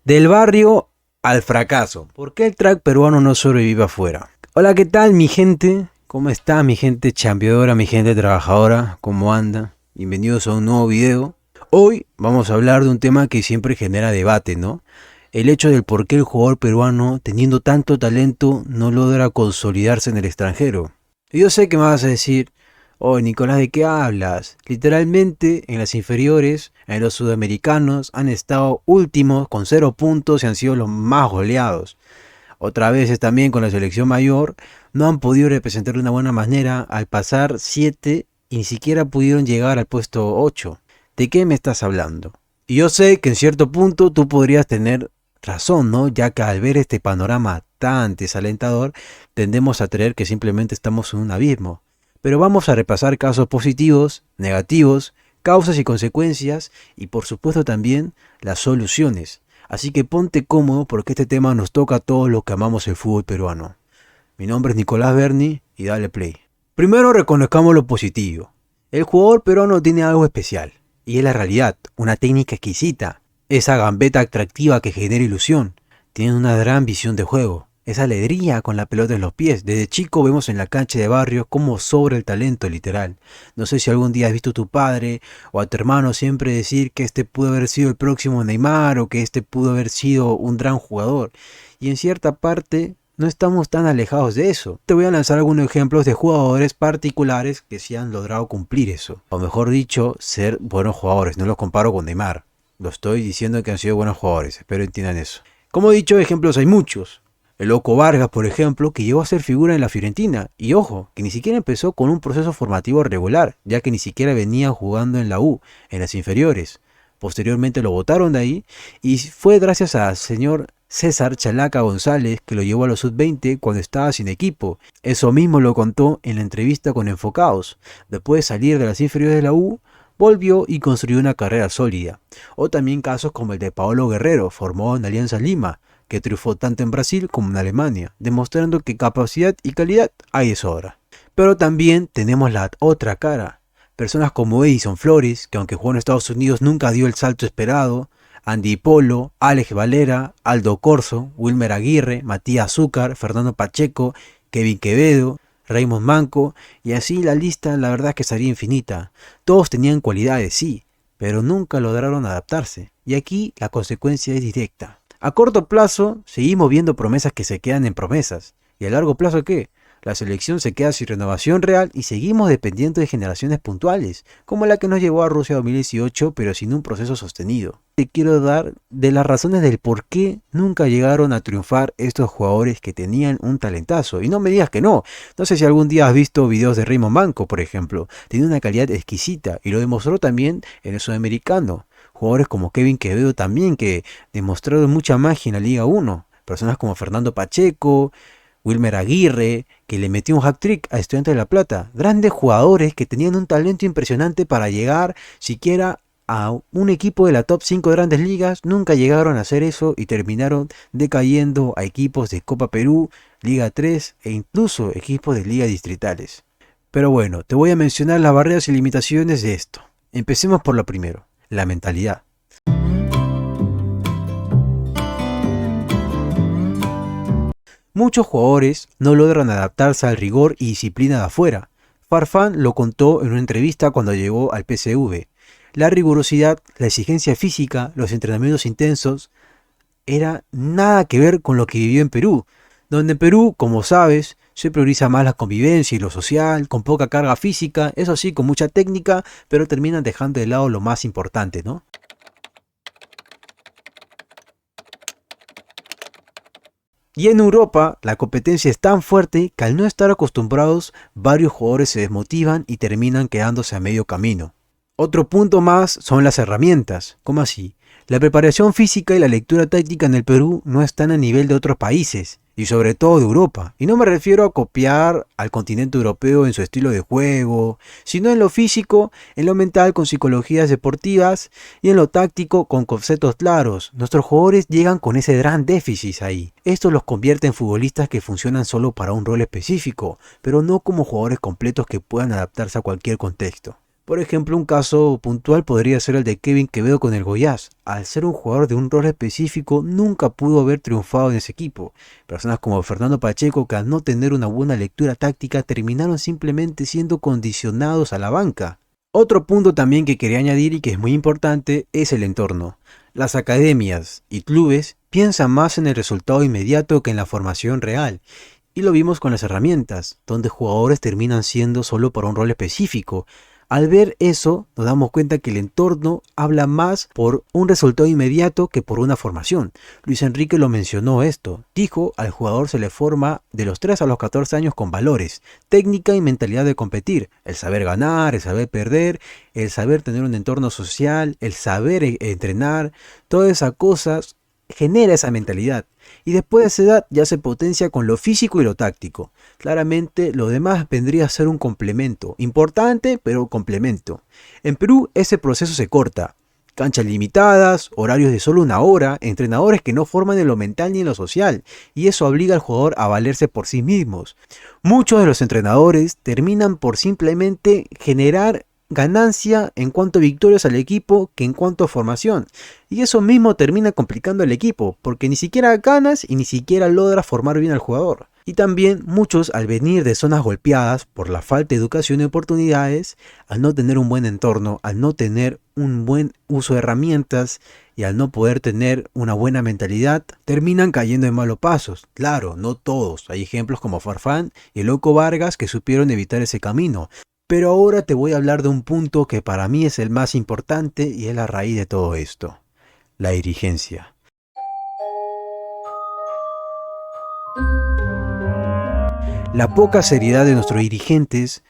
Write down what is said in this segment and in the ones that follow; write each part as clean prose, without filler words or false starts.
Del barrio al fracaso. ¿Por qué el track peruano no sobrevive afuera? Hola, ¿qué tal mi gente? ¿Cómo está mi gente chambeadora, mi gente trabajadora? ¿Cómo anda? Bienvenidos a un nuevo video. Hoy vamos a hablar de un tema que siempre genera debate, ¿no? El hecho del por qué el jugador peruano, teniendo tanto talento, no logra consolidarse en el extranjero. Y yo sé que me vas a decir, oh Nicolás, ¿de qué hablas? Literalmente en las inferiores, en los sudamericanos han estado últimos con 0 puntos y han sido los más goleados. Otras veces también con la selección mayor no han podido representar de una buena manera al pasar 7 y ni siquiera pudieron llegar al puesto 8. ¿De qué me estás hablando? Y yo sé que en cierto punto tú podrías tener razón, ¿no? Ya que al ver este panorama tan desalentador tendemos a creer que simplemente estamos en un abismo. Pero vamos a repasar casos positivos, negativos, causas y consecuencias y por supuesto también las soluciones. Así que ponte cómodo porque este tema nos toca a todos los que amamos el fútbol peruano. Mi nombre es Nicolás Berni y dale play. Primero reconozcamos lo positivo. El jugador peruano tiene algo especial y es la realidad, una técnica exquisita, esa gambeta atractiva que genera ilusión. Tiene una gran visión de juego. Esa alegría con la pelota en los pies. Desde chico vemos en la cancha de barrio cómo sobra el talento literal. No sé si algún día has visto a tu padre o a tu hermano siempre decir que este pudo haber sido el próximo Neymar o que este pudo haber sido un gran jugador. Y en cierta parte no estamos tan alejados de eso. Te voy a lanzar algunos ejemplos de jugadores particulares que sí han logrado cumplir eso. O mejor dicho, ser buenos jugadores. No los comparo con Neymar. Lo estoy diciendo que han sido buenos jugadores. Espero entiendan eso. Como he dicho, ejemplos hay muchos. El Loco Vargas, por ejemplo, que llegó a ser figura en la Fiorentina. Y ojo, que ni siquiera empezó con un proceso formativo regular, ya que ni siquiera venía jugando en la U, en las inferiores. Posteriormente lo botaron de ahí y fue gracias al señor César Chalaca González que lo llevó a los sub-20 cuando estaba sin equipo. Eso mismo lo contó en la entrevista con Enfocados. Después de salir de las inferiores de la U, volvió y construyó una carrera sólida. O también casos como el de Paolo Guerrero, formado en Alianza Lima, que triunfó tanto en Brasil como en Alemania, demostrando que capacidad y calidad hay de sobra. Pero también tenemos la otra cara, personas como Edison Flores, que aunque jugó en Estados Unidos nunca dio el salto esperado, Andy Polo, Alex Valera, Aldo Corso, Wilmer Aguirre, Matías Azúcar, Fernando Pacheco, Kevin Quevedo, Raymond Manco, y así la lista la verdad es que sería infinita. Todos tenían cualidades, sí, pero nunca lograron adaptarse, y aquí la consecuencia es directa. A corto plazo, seguimos viendo promesas que se quedan en promesas. ¿Y a largo plazo qué? La selección se queda sin renovación real y seguimos dependiendo de generaciones puntuales, como la que nos llevó a Rusia 2018, pero sin un proceso sostenido. Te quiero dar de las razones del por qué nunca llegaron a triunfar estos jugadores que tenían un talentazo. Y no me digas que no. No sé si algún día has visto videos de Raymond Manco, por ejemplo. Tiene una calidad exquisita y lo demostró también en el sudamericano. Jugadores como Kevin Quevedo también que demostraron mucha magia en la Liga 1. Personas como Fernando Pacheco, Wilmer Aguirre, que le metió un hat-trick a Estudiantes de La Plata. Grandes jugadores que tenían un talento impresionante para llegar siquiera a un equipo de la top 5 de Grandes Ligas. Nunca llegaron a hacer eso y terminaron decayendo a equipos de Copa Perú, Liga 3 e incluso equipos de Liga Distritales. Pero bueno, te voy a mencionar las barreras y limitaciones de esto. Empecemos por lo primero. La mentalidad. Muchos jugadores no logran adaptarse al rigor y disciplina de afuera. Farfán lo contó en una entrevista cuando llegó al PSV. La rigurosidad, la exigencia física, los entrenamientos intensos, era nada que ver con lo que vivió en Perú, donde en Perú, como sabes, se prioriza más la convivencia y lo social, con poca carga física, eso sí, con mucha técnica, pero terminan dejando de lado lo más importante, ¿no? Y en Europa, la competencia es tan fuerte que al no estar acostumbrados, varios jugadores se desmotivan y terminan quedándose a medio camino. Otro punto más son las herramientas. ¿Cómo así? La preparación física y la lectura táctica en el Perú no están a nivel de otros países, y sobre todo de Europa. Y no me refiero a copiar al continente europeo en su estilo de juego, sino en lo físico, en lo mental con psicologías deportivas y en lo táctico con conceptos claros. Nuestros jugadores llegan con ese gran déficit ahí. Esto los convierte en futbolistas que funcionan solo para un rol específico, pero no como jugadores completos que puedan adaptarse a cualquier contexto. Por ejemplo, un caso puntual podría ser el de Kevin Quevedo con el Goiás. Al ser un jugador de un rol específico, nunca pudo haber triunfado en ese equipo. Personas como Fernando Pacheco, que al no tener una buena lectura táctica, terminaron simplemente siendo condicionados a la banca. Otro punto también que quería añadir y que es muy importante es el entorno. Las academias y clubes piensan más en el resultado inmediato que en la formación real. Y lo vimos con las herramientas, donde jugadores terminan siendo solo para un rol específico. Al ver eso, nos damos cuenta que el entorno habla más por un resultado inmediato que por una formación. Luis Enrique lo mencionó esto. Dijo, al jugador se le forma de los 3 a los 14 años con valores, técnica y mentalidad de competir, el saber ganar, el saber perder, el saber tener un entorno social, el saber entrenar, todas esas cosas genera esa mentalidad. Y después de esa edad ya se potencia con lo físico y lo táctico. Claramente lo demás vendría a ser un complemento, importante pero complemento. En Perú ese proceso se corta. Canchas limitadas, horarios de solo una hora, entrenadores que no forman en lo mental ni en lo social, y eso obliga al jugador a valerse por sí mismos. Muchos de los entrenadores terminan por simplemente generar ganancia en cuanto a victorias al equipo que en cuanto a formación. Y eso mismo termina complicando al equipo, porque ni siquiera ganas y ni siquiera logras formar bien al jugador. Y también muchos, al venir de zonas golpeadas por la falta de educación y oportunidades, al no tener un buen entorno, al no tener un buen uso de herramientas y al no poder tener una buena mentalidad, terminan cayendo en malos pasos. Claro, no todos. Hay ejemplos como Farfán y el Loco Vargas que supieron evitar ese camino. Pero ahora te voy a hablar de un punto que para mí es el más importante y es la raíz de todo esto: la dirigencia. La poca seriedad de nuestros dirigentes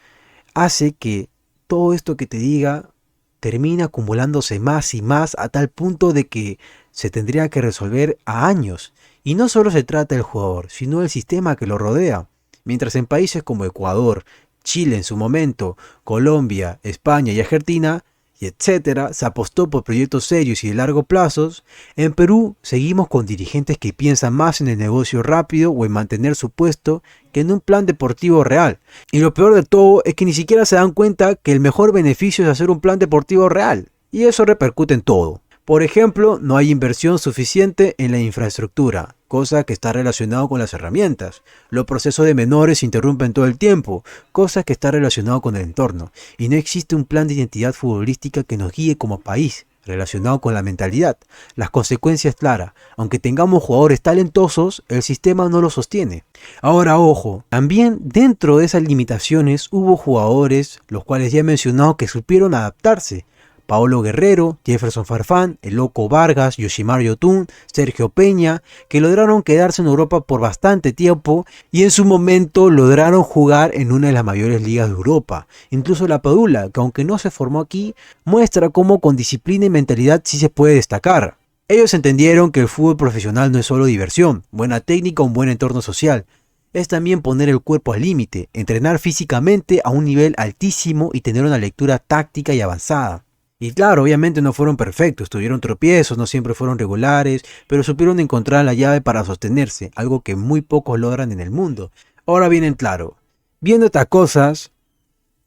hace que todo esto que te diga termine acumulándose más y más a tal punto de que se tendría que resolver a años. Y no solo se trata del jugador, sino del sistema que lo rodea. Mientras en países como Ecuador, Chile en su momento, Colombia, España y Argentina, y etcétera, se apostó por proyectos serios y de largo plazo, en Perú seguimos con dirigentes que piensan más en el negocio rápido o en mantener su puesto que en un plan deportivo real. Y lo peor de todo es que ni siquiera se dan cuenta que el mejor beneficio es hacer un plan deportivo real. Y eso repercute en todo. Por ejemplo, no hay inversión suficiente en la infraestructura, cosa que está relacionado con las herramientas. Los procesos de menores se interrumpen todo el tiempo, cosa que está relacionado con el entorno. Y no existe un plan de identidad futbolística que nos guíe como país, relacionado con la mentalidad. Las consecuencias claras, aunque tengamos jugadores talentosos, el sistema no lo sostiene. Ahora ojo, también dentro de esas limitaciones hubo jugadores, los cuales ya he mencionado, que supieron adaptarse. Paolo Guerrero, Jefferson Farfán, el Loco Vargas, Yoshimar Yotun, Sergio Peña, que lograron quedarse en Europa por bastante tiempo y en su momento lograron jugar en una de las mayores ligas de Europa. Incluso la Padula, que aunque no se formó aquí, muestra cómo con disciplina y mentalidad sí se puede destacar. Ellos entendieron que el fútbol profesional no es solo diversión, buena técnica o un buen entorno social. Es también poner el cuerpo al límite, entrenar físicamente a un nivel altísimo y tener una lectura táctica y avanzada. Y claro, obviamente no fueron perfectos, tuvieron tropiezos, no siempre fueron regulares, pero supieron encontrar la llave para sostenerse, algo que muy pocos logran en el mundo. Ahora bien, en claro, viendo estas cosas,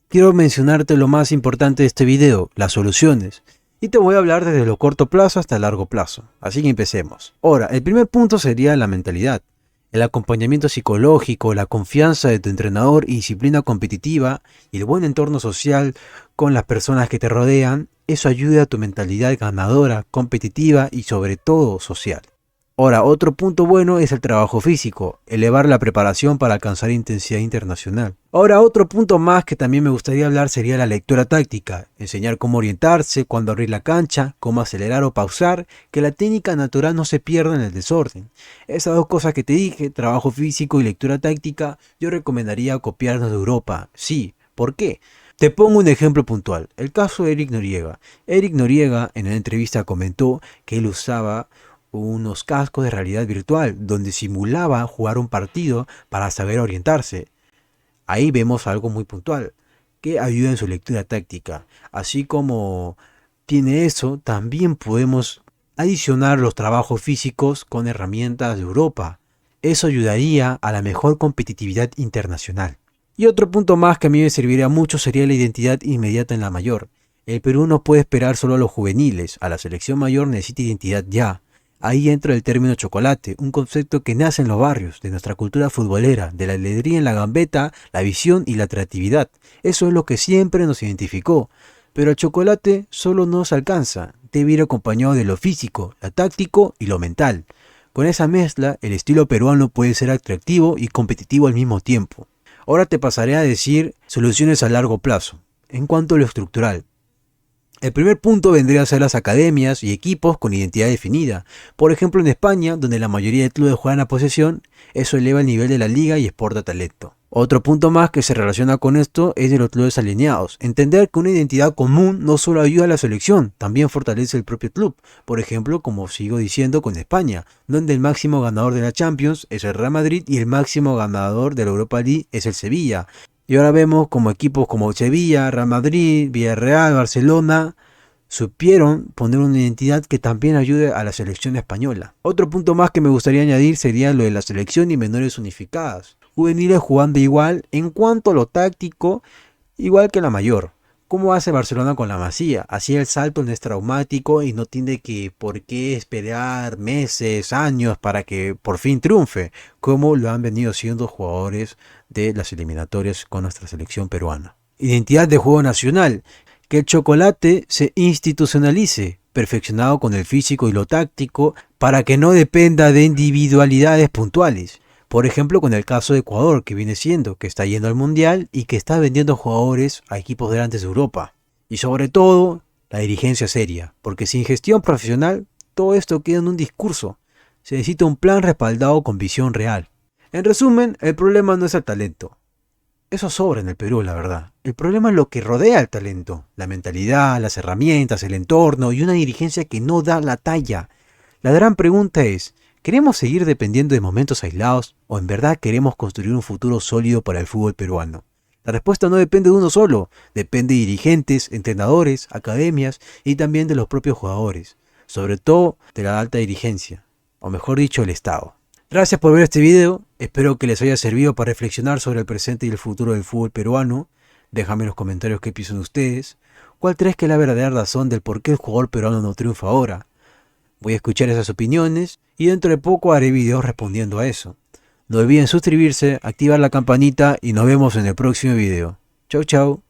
quiero mencionarte lo más importante de este video, las soluciones. Y te voy a hablar desde lo corto plazo hasta el largo plazo. Así que empecemos. Ahora, el primer punto sería la mentalidad. El acompañamiento psicológico, la confianza de tu entrenador y disciplina competitiva y el buen entorno social con las personas que te rodean, eso ayuda a tu mentalidad ganadora, competitiva y sobre todo social. Ahora, otro punto bueno es el trabajo físico, elevar la preparación para alcanzar intensidad internacional. Ahora, otro punto más que también me gustaría hablar sería la lectura táctica, enseñar cómo orientarse, cuándo abrir la cancha, cómo acelerar o pausar, que la técnica natural no se pierda en el desorden. Esas dos cosas que te dije, trabajo físico y lectura táctica, yo recomendaría copiarnos de Europa. Sí, ¿por qué? Te pongo un ejemplo puntual, el caso de Eric Noriega. Eric Noriega en una entrevista comentó que él usaba unos cascos de realidad virtual donde simulaba jugar un partido para saber orientarse. Ahí vemos algo muy puntual que ayuda en su lectura táctica. Así como tiene eso, también podemos adicionar los trabajos físicos con herramientas de Europa. Eso ayudaría a la mejor competitividad internacional. Y otro punto más que a mí me serviría mucho sería la identidad inmediata en la mayor. El Perú no puede esperar solo a los juveniles, a la selección mayor necesita identidad ya. Ahí entra el término chocolate, un concepto que nace en los barrios, de nuestra cultura futbolera, de la alegría en la gambeta, la visión y la creatividad. Eso es lo que siempre nos identificó. Pero el chocolate solo nos alcanza, debe ir acompañado de lo físico, lo táctico y lo mental. Con esa mezcla, el estilo peruano puede ser atractivo y competitivo al mismo tiempo. Ahora te pasaré a decir soluciones a largo plazo. En cuanto a lo estructural, el primer punto vendría a ser las academias y equipos con identidad definida. Por ejemplo, en España, donde la mayoría de clubes juegan a posesión, eso eleva el nivel de la liga y exporta talento. Otro punto más que se relaciona con esto es de los clubes alineados. Entender que una identidad común no solo ayuda a la selección, también fortalece el propio club. Por ejemplo, como sigo diciendo con España, donde el máximo ganador de la Champions es el Real Madrid y el máximo ganador de la Europa League es el Sevilla. Y ahora vemos como equipos como Sevilla, Real Madrid, Villarreal, Barcelona supieron poner una identidad que también ayude a la selección española. Otro punto más que me gustaría añadir sería lo de la selección y menores unificadas. Juveniles jugando igual en cuanto a lo táctico, igual que la mayor. ¿Cómo hace Barcelona con la Masía? Así el salto no es traumático y no tiene que por qué esperar meses, años para que por fin triunfe, como lo han venido siendo jugadores de las eliminatorias con nuestra selección peruana. Identidad de juego nacional. Que el chocolate se institucionalice, perfeccionado con el físico y lo táctico, para que no dependa de individualidades puntuales. Por ejemplo, con el caso de Ecuador, que viene siendo, que está yendo al Mundial y que está vendiendo jugadores a equipos grandes de Europa. Y sobre todo, la dirigencia seria, porque sin gestión profesional, todo esto queda en un discurso. Se necesita un plan respaldado con visión real. En resumen, el problema no es el talento. Eso sobra en el Perú, la verdad. El problema es lo que rodea al talento. La mentalidad, las herramientas, el entorno y una dirigencia que no da la talla. La gran pregunta es, ¿queremos seguir dependiendo de momentos aislados o en verdad queremos construir un futuro sólido para el fútbol peruano? La respuesta no depende de uno solo, depende de dirigentes, entrenadores, academias y también de los propios jugadores, sobre todo de la alta dirigencia, o mejor dicho, el Estado. Gracias por ver este video, espero que les haya servido para reflexionar sobre el presente y el futuro del fútbol peruano. Déjame en los comentarios qué piensan ustedes. ¿Cuál crees que es la verdadera razón del por qué el jugador peruano no triunfa ahora? Voy a escuchar esas opiniones y dentro de poco haré videos respondiendo a eso. No olviden suscribirse, activar la campanita y nos vemos en el próximo video. Chau chau.